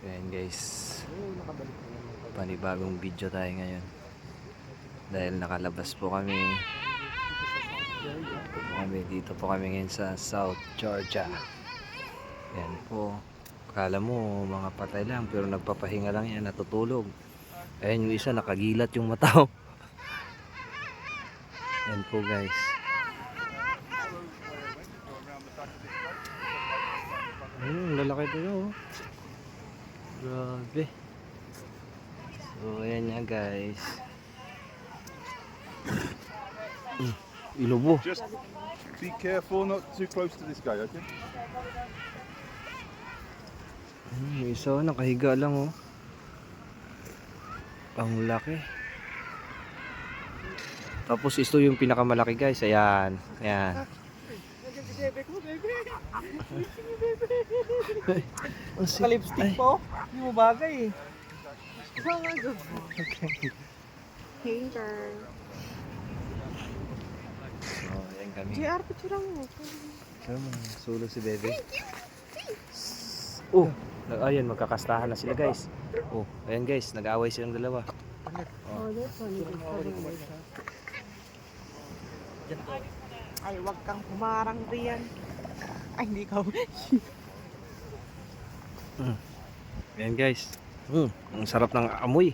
So yan guys, panibagong video tayo ngayon dahil nakalabas po kami. Dito po kami ngayon sa South Georgia. Yan po, akala mo mga patay lang pero nagpapahinga lang yan, natutulog. Ayan yung isa, nakagilat yung mata. Yan po guys. Lalaki ito yun. Grabe. So ayan nga guys. Ilobo. Just be careful, not too close to this guy, okay? Yung isa nakahiga lang oh. Ang laki. Tapos ito yung pinakamalaki guys. Ayan. Ayan. Kalipstick po. Hindi mo bagay eh. Hater. So ayan kami. JR, picture mo. Sulo si Bebe. Oh, ayan magkakastahan na sila guys. Oh, ayan guys, nag-aaway silang dalawa. Oh, that's funny. Ay, wag kang humarang riyan. Ay, hindi ka. Ayan guys. Ang sarap ng amoy.